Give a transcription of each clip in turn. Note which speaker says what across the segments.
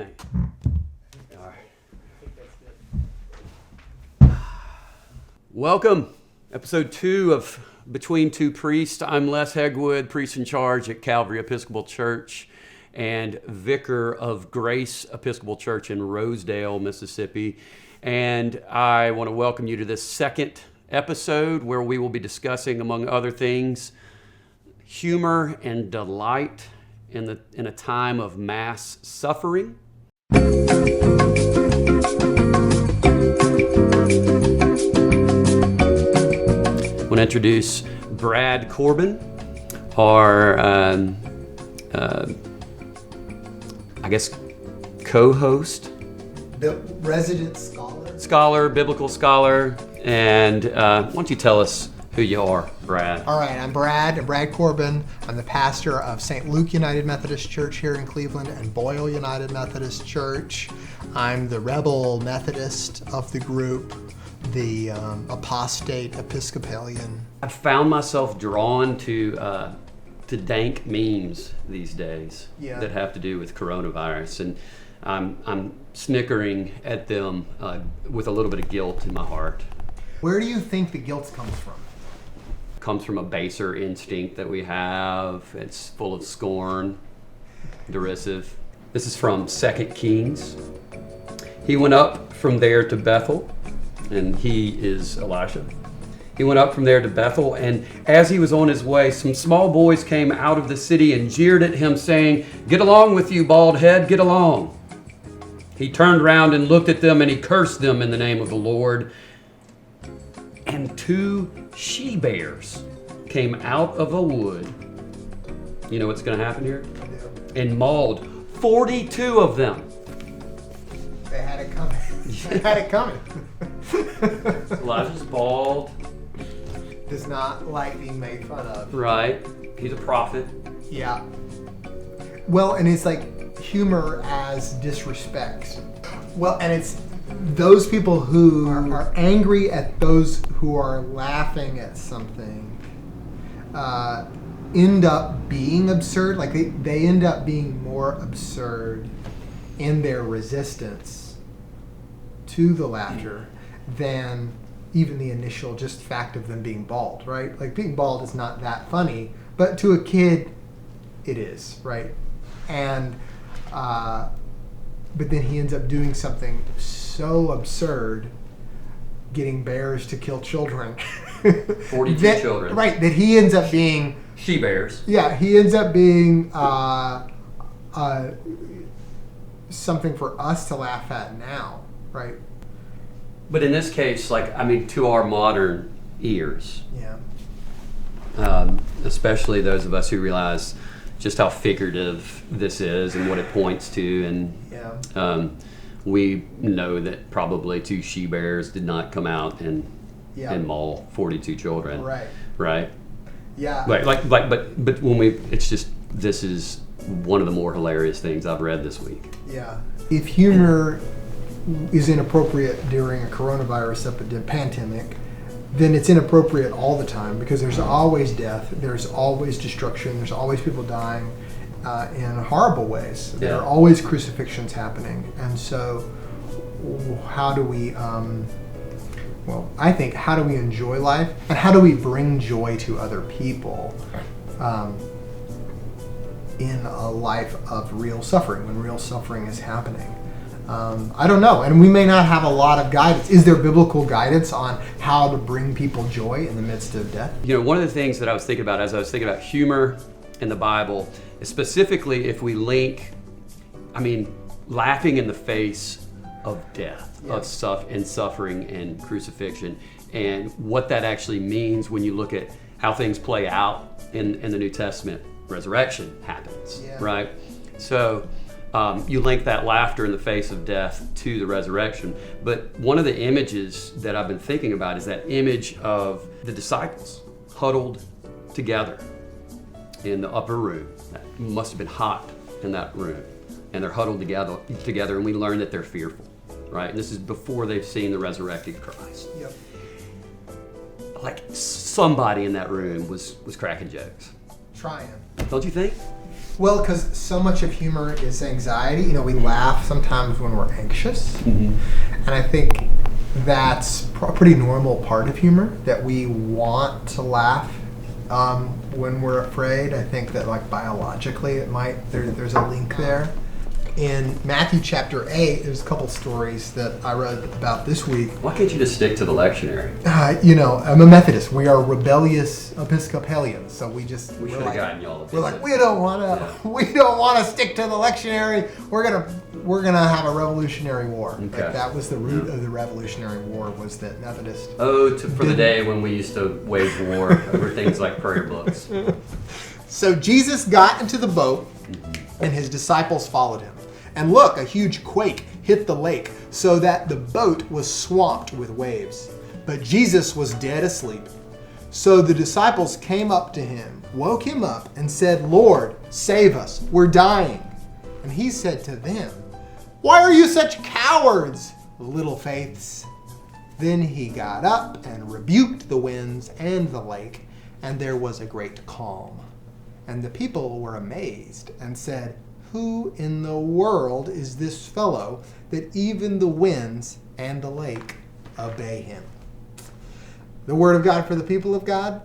Speaker 1: think? All right. Welcome, episode 2 of Between Two Priests. I'm Les Hegwood, priest in charge at Calvary Episcopal Church and vicar of Grace Episcopal Church in Rosedale, Mississippi. And I want to welcome you to this second episode where we will be discussing, among other things, humor and delight in a time of mass suffering. I want to introduce Brad Corbin, our, co-host.
Speaker 2: Resident scholar.
Speaker 1: Biblical scholar. And why don't you tell us who you are, Brad?
Speaker 2: All right, I'm Brad Corbin. I'm the pastor of St. Luke United Methodist Church here in Cleveland and Boyle United Methodist Church. I'm the rebel Methodist of the group, the apostate Episcopalian.
Speaker 1: I've found myself drawn to dank memes these days that have to do with coronavirus, and I'm snickering at them with a little bit of guilt in my heart.
Speaker 2: Where do you think the guilt comes from?
Speaker 1: Comes from a baser instinct that we have. It's full of scorn, derisive. This is from 2 Kings. He went up from there to Bethel, and he is Elisha. He went up from there to Bethel, and as he was on his way, some small boys came out of the city and jeered at him, saying, "Get along with you, bald head, get along." He turned around and looked at them, and he cursed them in the name of the Lord. And 2 she-bears came out of a wood. You know what's going to happen here? And mauled 42 of them.
Speaker 2: They had it coming. They had it coming.
Speaker 1: Elijah's bald.
Speaker 2: Does not like being made fun of.
Speaker 1: Right. He's a prophet.
Speaker 2: Yeah. Well, and it's like humor as disrespect. Well, and it's those people who are angry at those who are laughing at something end up being absurd. Like they end up being more absurd in their resistance to the laughter than even the initial just fact of them being bald, right? Like being bald is not that funny, but to a kid, it is, right? And but then he ends up doing something so absurd, getting bears to kill children.
Speaker 1: 42 children.
Speaker 2: Right, that he ends up being...
Speaker 1: She-bears.
Speaker 2: Yeah, he ends up being something for us to laugh at now, right?
Speaker 1: But in this case, to our modern ears.
Speaker 2: Yeah.
Speaker 1: Especially those of us who realize just how figurative this is and what it points to, and we know that probably 2 she-bears did not come out and maul 42 children. Right.
Speaker 2: Yeah.
Speaker 1: But when this is one of the more hilarious things I've read this week.
Speaker 2: Yeah. If humor is inappropriate during a coronavirus pandemic, then it's inappropriate all the time because there's always death, there's always destruction, there's always people dying in horrible ways. There are always crucifixions happening. And so how do we, how do we enjoy life? And how do we bring joy to other people in a life of real suffering, when real suffering is happening? I don't know, and we may not have a lot of guidance. Is there biblical guidance on how to bring people joy in the midst of death?
Speaker 1: You know, one of the things that I was thinking about as I was thinking about humor in the Bible, is specifically if we link, laughing in the face of death, of suffering and crucifixion, and what that actually means when you look at how things play out in the New Testament. Resurrection happens, right? So you link that laughter in the face of death to the resurrection. But one of the images that I've been thinking about is that image of the disciples huddled together in the upper room. That must have been hot in that room. And they're huddled together, and we learn that they're fearful, right? And this is before they've seen the resurrected Christ.
Speaker 2: Yep.
Speaker 1: Like somebody in that room was cracking jokes.
Speaker 2: Trying.
Speaker 1: Don't you think?
Speaker 2: Well, because so much of humor is anxiety. You know, we laugh sometimes when we're anxious.
Speaker 1: Mm-hmm.
Speaker 2: And I think that's a pretty normal part of humor, that we want to laugh when we're afraid. I think that, like, biologically there's a link there. In Matthew chapter 8, there's a couple stories that I read about this week.
Speaker 1: Why can't you just stick to the lectionary?
Speaker 2: You know, I'm a Methodist. We are rebellious Episcopalians, so we should
Speaker 1: have gotten y'all.
Speaker 2: We're like, we don't want to stick to the lectionary. We're gonna have a Revolutionary War.
Speaker 1: Okay.
Speaker 2: Like, that was the root of the Revolutionary War, was that Methodist.
Speaker 1: For the day when we used to wage war over things like prayer books.
Speaker 2: So Jesus got into the boat, and his disciples followed him. And look, a huge quake hit the lake, so that the boat was swamped with waves. But Jesus was dead asleep. So the disciples came up to him, woke him up, and said, "Lord, save us, we're dying." And he said to them, "Why are you such cowards, little faiths?" Then he got up and rebuked the winds and the lake, and there was a great calm. And the people were amazed and said, "Who in the world is this fellow that even the winds and the lake obey him?" The word of God for the people of God.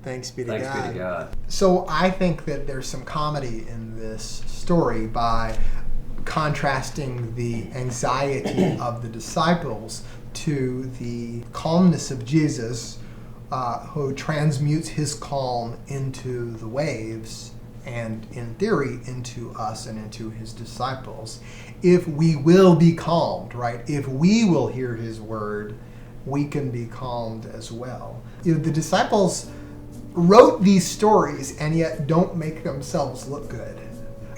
Speaker 2: Thanks be to God.
Speaker 1: Thanks be to God.
Speaker 2: So I think that there's some comedy in this story by contrasting the anxiety of the disciples to the calmness of Jesus, who transmutes his calm into the waves and, in theory, into us and into his disciples. If we will be calmed, right? If we will hear his word, we can be calmed as well. You know, the disciples wrote these stories and yet don't make themselves look good.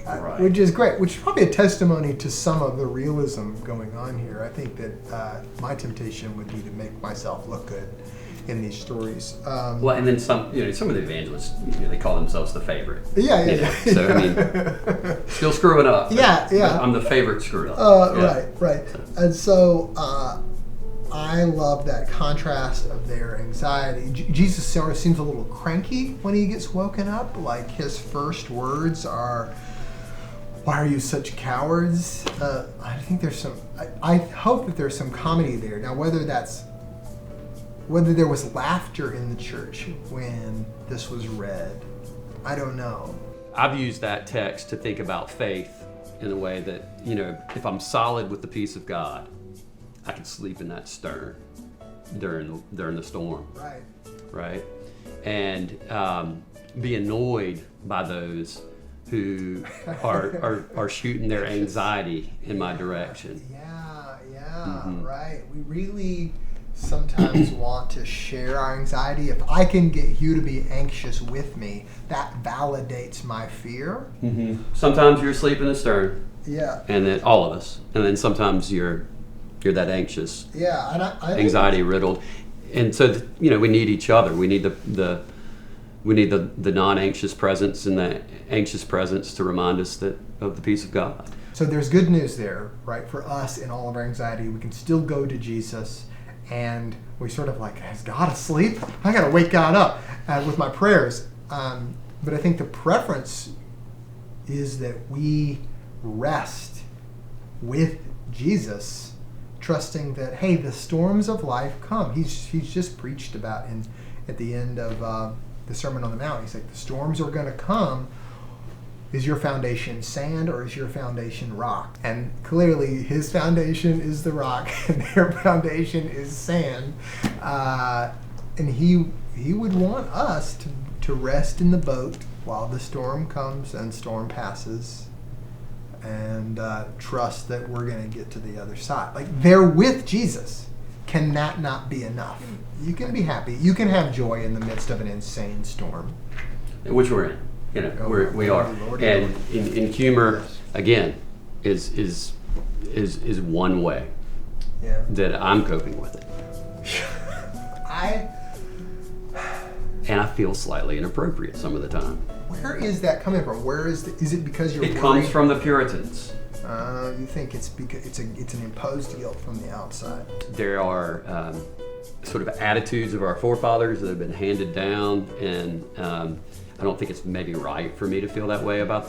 Speaker 1: Right.
Speaker 2: Which is great, which is probably a testimony to some of the realism going on here. I think that my temptation would be to make myself look good in these stories.
Speaker 1: Well, and then some of the evangelists, they call themselves the favorite.
Speaker 2: Yeah.
Speaker 1: So, I mean, still screwing up.
Speaker 2: Yeah.
Speaker 1: I'm the favorite screwed up.
Speaker 2: Right. And so I love that contrast of their anxiety. Jesus sort of seems a little cranky when he gets woken up. Like, his first words are, "Why are you such cowards?" I think there's some. I hope that there's some comedy there. Now, whether there was laughter in the church when this was read, I don't know.
Speaker 1: I've used that text to think about faith in a way that, if I'm solid with the peace of God, I can sleep in that stern during the storm. Right. And be annoyed by those who are shooting their anxiety in my direction.
Speaker 2: Right. We really sometimes want to share our anxiety. If I can get you to be anxious with me, that validates my fear.
Speaker 1: Mm-hmm. Sometimes you're asleep in the stern.
Speaker 2: Yeah.
Speaker 1: And then all of us. And then sometimes you're that anxious.
Speaker 2: Yeah, and I
Speaker 1: anxiety riddled. And so we need each other. We need the non-anxious presence and the anxious presence to remind us of the peace of God.
Speaker 2: So there's good news there, right? For us in all of our anxiety, we can still go to Jesus, and we sort of like, is God asleep? I got to wake God up with my prayers. But I think the preference is that we rest with Jesus, trusting that, hey, the storms of life come. He's just preached about at the end of the Sermon on the Mount. He's like, the storms are going to come. Is your foundation sand or is your foundation rock? And clearly his foundation is the rock and their foundation is sand. And he would want us to rest in the boat while the storm comes and storm passes, and trust that we're going to get to the other side. Like, they're with Jesus. Can that not be enough? You can be happy. You can have joy in the midst of an insane storm.
Speaker 1: Which we're in. We are. And in humor, again, is one way that I'm coping with it. And I feel slightly inappropriate some of the time.
Speaker 2: Where is that coming from? Is it because you're worried?
Speaker 1: It comes from the Puritans.
Speaker 2: You think it's because it's an imposed guilt from the outside?
Speaker 1: There are sort of attitudes of our forefathers that have been handed down, and I don't think it's maybe right for me to feel that way about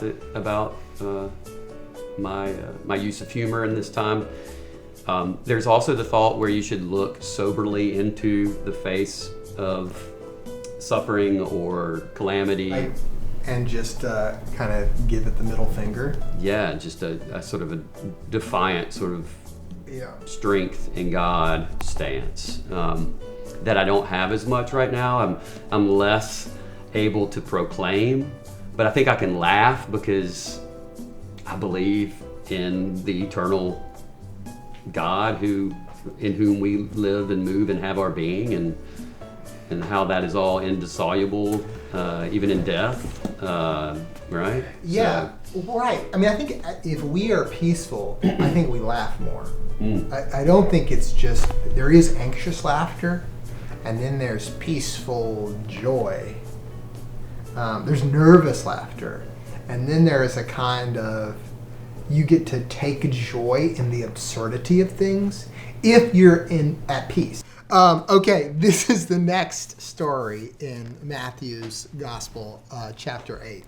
Speaker 1: my use of humor in this time. There's also the thought where you should look soberly into the face of suffering or calamity.
Speaker 2: And just kind of give it the middle finger.
Speaker 1: Yeah, just a sort of a defiant sort of
Speaker 2: Yeah.
Speaker 1: strength in God stance that I don't have as much right now. I'm less able to proclaim, but I think I can laugh because I believe in the eternal God in whom we live and move and have our being, and how that is all indissoluble, even in death, right?
Speaker 2: Yeah, right. I mean, I think if we are peaceful, I think we laugh more. I don't think it's just, there is anxious laughter, and then there's peaceful joy. There's nervous laughter, and then there is a kind of, you get to take joy in the absurdity of things if you're at peace. Okay, this is the next story in Matthew's Gospel, chapter 8.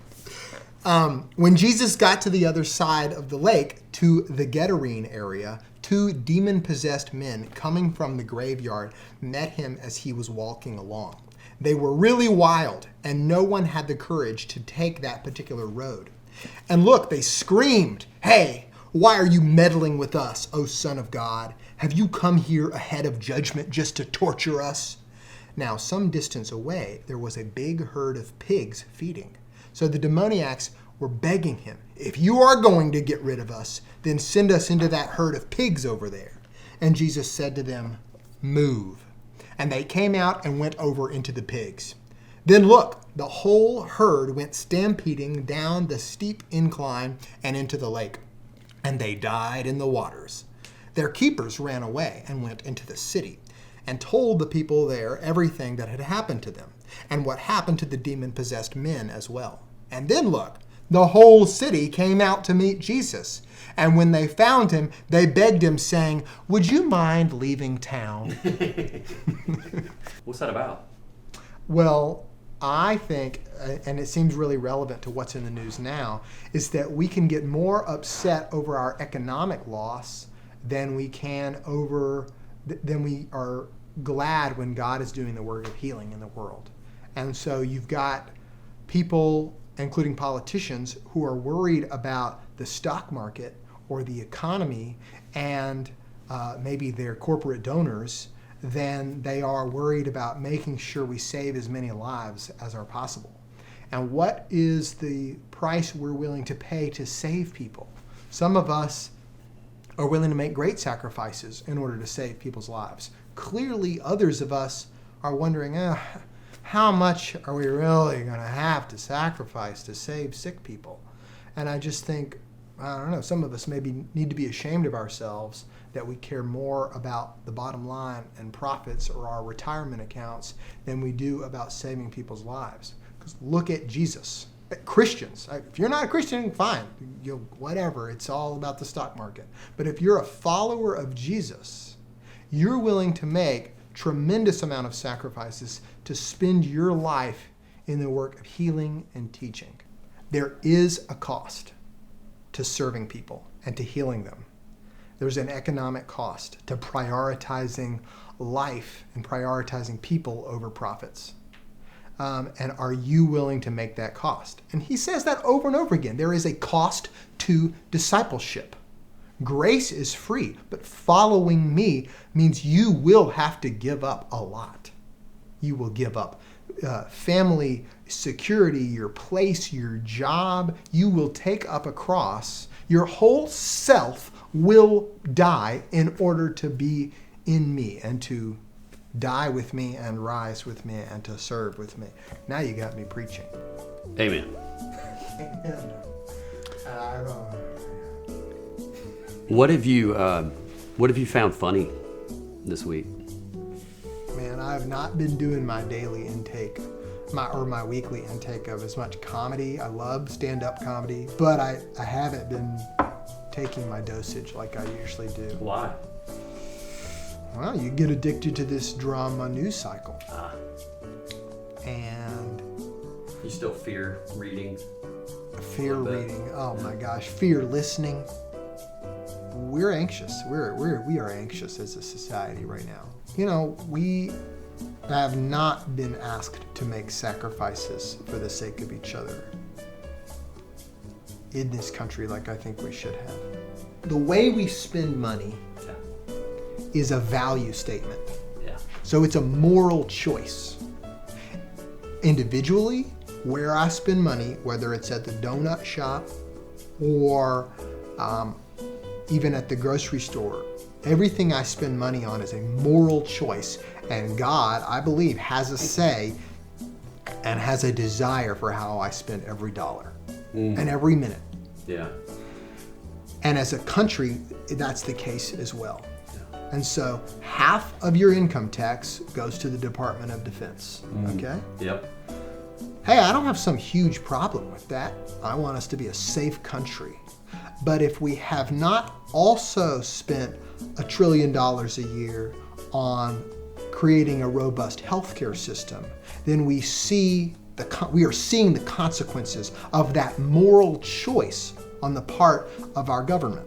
Speaker 2: When Jesus got to the other side of the lake, to the Gerasene area, 2 demon-possessed men coming from the graveyard met him as he was walking along. They were really wild, and no one had the courage to take that particular road. And look, they screamed, "Hey, why are you meddling with us, O Son of God? Have you come here ahead of judgment just to torture us?" Now, some distance away, there was a big herd of pigs feeding. So the demoniacs were begging him, "If you are going to get rid of us, then send us into that herd of pigs over there." And Jesus said to them, "Move." And they came out and went over into the pigs. Then look, the whole herd went stampeding down the steep incline and into the lake, and they died in the waters. Their keepers ran away and went into the city and told the people there everything that had happened to them and what happened to the demon-possessed men as well. And then look, the whole city came out to meet Jesus. And when they found him, they begged him, saying, "Would you mind leaving town?"
Speaker 1: What's that about?
Speaker 2: Well, I think, and it seems really relevant to what's in the news now, is that we can get more upset over our economic loss than we are glad when God is doing the work of healing in the world. And so you've got people, including politicians, who are worried about the stock market or the economy and maybe their corporate donors than they are worried about making sure we save as many lives as are possible. And what is the price we're willing to pay to save people? Some of us are willing to make great sacrifices in order to save people's lives. Clearly, others of us are wondering, how much are we really going to have to sacrifice to save sick people? And I just think, I don't know, some of us maybe need to be ashamed of ourselves that we care more about the bottom line and profits or our retirement accounts than we do about saving people's lives. Because look at Jesus. Christians, if you're not a Christian, fine, whatever, it's all about the stock market. But if you're a follower of Jesus, you're willing to make tremendous amount of sacrifices to spend your life in the work of healing and teaching. There is a cost to serving people and to healing them. There's an economic cost to prioritizing life and prioritizing people over profits. And are you willing to make that cost? And he says that over and over again. There is a cost to discipleship. Grace is free, but following me means you will have to give up a lot. You will give up family, security, your place, your job. You will take up a cross. Your whole self will die in order to be in me and to die with me and rise with me and to serve with me. Now you got me preaching.
Speaker 1: Amen.
Speaker 2: Amen.
Speaker 1: What have you found funny this week?
Speaker 2: Man, I've not been doing my daily intake, my weekly intake of as much comedy. I love stand-up comedy, but I haven't been taking my dosage like I usually do.
Speaker 1: Why?
Speaker 2: Well, you get addicted to this drama news cycle.
Speaker 1: Ah.
Speaker 2: And
Speaker 1: You still fear reading?
Speaker 2: Fear reading. Oh my gosh. Fear listening. We're anxious. We are anxious as a society right now. You know, we have not been asked to make sacrifices for the sake of each other in this country like I think we should have. The way we spend money is a value statement.
Speaker 1: Yeah.
Speaker 2: So it's a moral choice. Individually, where I spend money, whether it's at the donut shop or even at the grocery store, everything I spend money on is a moral choice. And God, I believe, has a say and has a desire for how I spend every dollar and every minute.
Speaker 1: Yeah.
Speaker 2: And as a country, that's the case as well. Yeah. And so half of your income tax goes to the Department of Defense. Okay?
Speaker 1: Yep.
Speaker 2: Hey, I don't have some huge problem with that. I want us to be a safe country. But if we have not also spent $1 trillion a year on creating a robust healthcare system, then we are seeing the consequences of that moral choice on the part of our government.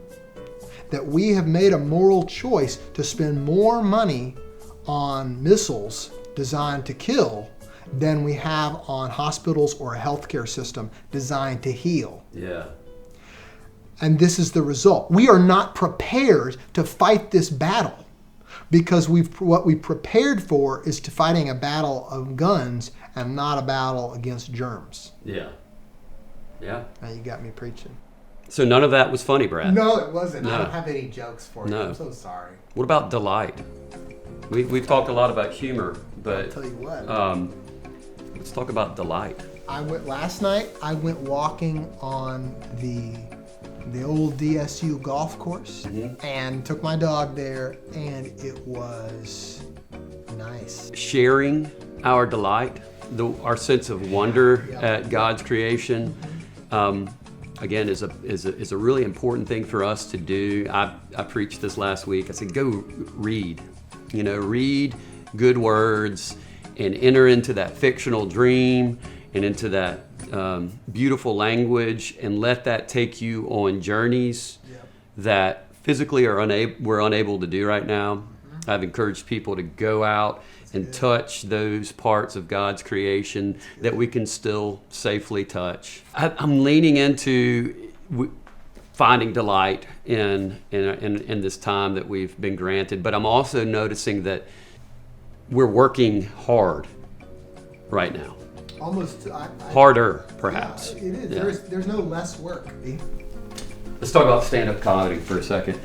Speaker 2: That we have made a moral choice to spend more money on missiles designed to kill than we have on hospitals or a healthcare system designed to heal.
Speaker 1: Yeah.
Speaker 2: And this is the result. We are not prepared to fight this battle because what we prepared for is to fighting a battle of guns and not a battle against germs.
Speaker 1: Yeah. Yeah.
Speaker 2: Now you got me preaching.
Speaker 1: So none of that was funny, Brad?
Speaker 2: No, it wasn't.
Speaker 1: No.
Speaker 2: I don't have any jokes for you.
Speaker 1: No.
Speaker 2: I'm so sorry.
Speaker 1: What about delight? We've talked a lot about humor, but
Speaker 2: I'll tell you what.
Speaker 1: Let's talk about delight.
Speaker 2: Last night I went walking on the old DSU golf course and took my dog there, and it was nice.
Speaker 1: Sharing our delight, our sense of wonder at God's creation, again, is a really important thing for us to do. I preached this last week. I said, go read. Read good words and enter into that fictional dream and into that beautiful language, and let that take you on journeys that physically we're unable to do right now. I've encouraged people to go out and touch those parts of God's creation that we can still safely touch. I'm leaning into finding delight in this time that we've been granted, but I'm also noticing that we're working hard right now.
Speaker 2: Almost
Speaker 1: harder, perhaps.
Speaker 2: Yeah, it is.
Speaker 1: Yeah.
Speaker 2: There's no less work.
Speaker 1: Let's talk about stand-up comedy for a second.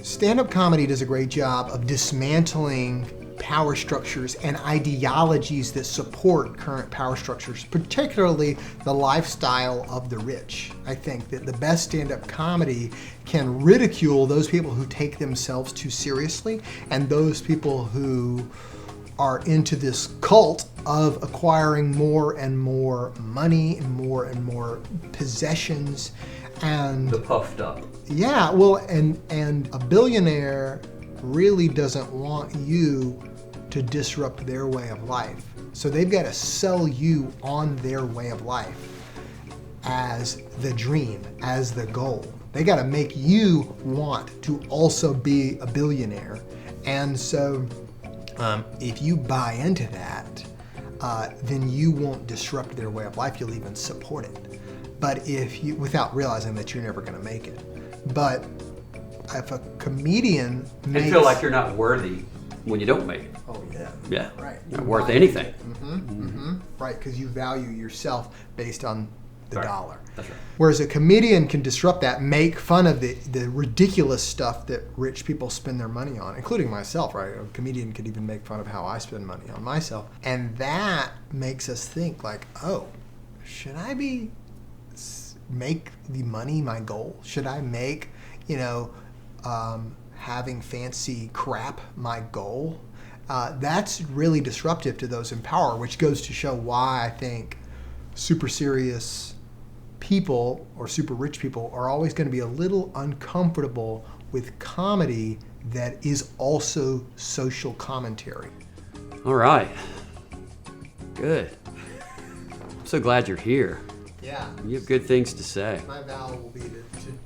Speaker 2: Stand-up comedy does a great job of dismantling power structures and ideologies that support current power structures, particularly the lifestyle of the rich. I think that the best stand-up comedy can ridicule those people who take themselves too seriously and those people who are into this cult of acquiring more and more money and more possessions. And
Speaker 1: the puffed up.
Speaker 2: Yeah, well, and a billionaire really doesn't want you to disrupt their way of life. So they've got to sell you on their way of life as the dream, as the goal. They got to make you want to also be a billionaire. And so if you buy into that, then you won't disrupt their way of life. You'll even support it. But if you, without realizing that you're never going to make it. But if a comedian makes...
Speaker 1: And feel like you're not worthy when you don't make it.
Speaker 2: Oh, yeah.
Speaker 1: Yeah.
Speaker 2: Right.
Speaker 1: You're not worth anything.
Speaker 2: Right, because you value yourself based on the dollar.
Speaker 1: That's right.
Speaker 2: Whereas a comedian can disrupt that, make fun of the ridiculous stuff that rich people spend their money on, including myself, right? A comedian could even make fun of how I spend money on myself. And that makes us think like, oh, should I make the money my goal? Should I make, having fancy crap my goal? That's really disruptive to those in power, which goes to show why I think super serious people or super rich people are always going to be a little uncomfortable with comedy that is also social commentary.
Speaker 1: All right. Good. so glad you're here.
Speaker 2: Yeah.
Speaker 1: You have good things to say.
Speaker 2: My vow will be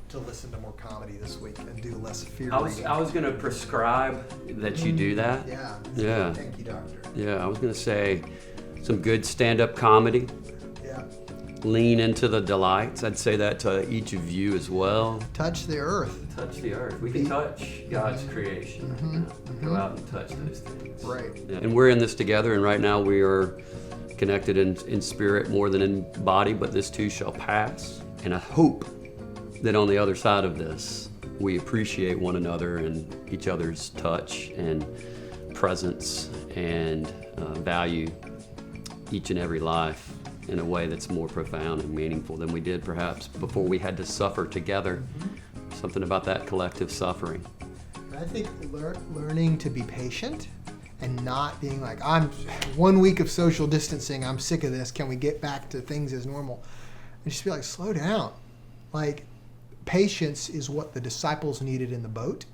Speaker 2: to listen to more comedy this week and do less fear
Speaker 1: I was
Speaker 2: reading.
Speaker 1: going to prescribe that you do that.
Speaker 2: Yeah.
Speaker 1: Yeah.
Speaker 2: Thank you, doctor.
Speaker 1: Yeah, I was going to say some good stand-up comedy.
Speaker 2: Yeah.
Speaker 1: Lean into the delights. I'd say that to each of you as well.
Speaker 2: Touch the earth.
Speaker 1: Touch the earth. We can touch God's creation. Go out and touch those things.
Speaker 2: Right.
Speaker 1: Yeah. And we're in this together, and right now we are connected in spirit more than in body, but this too shall pass. And I hope that on the other side of this, we appreciate one another and each other's touch and presence and value each and every life in a way that's more profound and meaningful than we did perhaps before we had to suffer together. Something about that collective suffering.
Speaker 2: I think learning to be patient and not being like, I'm 1 week of social distancing, I'm sick of this, can we get back to things as normal? And just be like, slow down. Like, patience is what the disciples needed in the boat.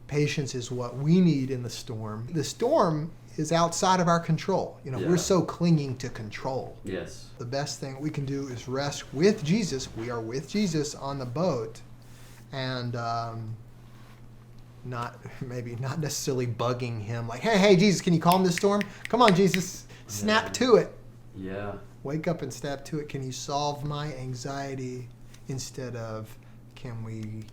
Speaker 2: Patience is what we need in the storm. The storm is outside of our control. We're so clinging to control.
Speaker 1: Yes.
Speaker 2: The best thing we can do is rest with Jesus. We are with Jesus on the boat, and not necessarily bugging him like, hey, Jesus, can you calm this storm? Come on, Jesus, snap to it.
Speaker 1: Yeah.
Speaker 2: Wake up and snap to it. Can you solve my anxiety? Instead of, can we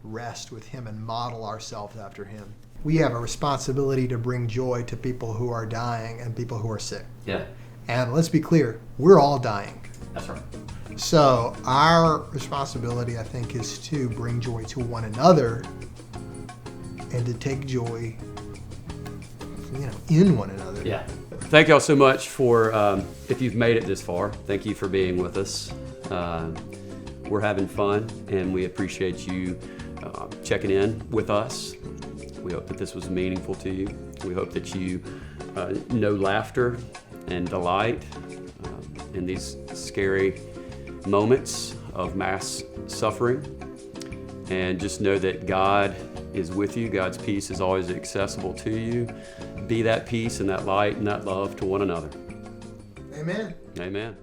Speaker 2: rest with him and model ourselves after him? We have a responsibility to bring joy to people who are dying and people who are sick.
Speaker 1: Yeah.
Speaker 2: And let's be clear, we're all dying.
Speaker 1: That's right.
Speaker 2: So our responsibility, I think, is to bring joy to one another and to take joy, in one another.
Speaker 1: Yeah. Thank y'all so much for, if you've made it this far, thank you for being with us. We're having fun, and we appreciate you checking in with us. We hope that this was meaningful to you. We hope that you know laughter and delight in these scary moments of mass suffering. And just know that God is with you. God's peace is always accessible to you. Be that peace and that light and that love to one another.
Speaker 2: Amen.
Speaker 1: Amen.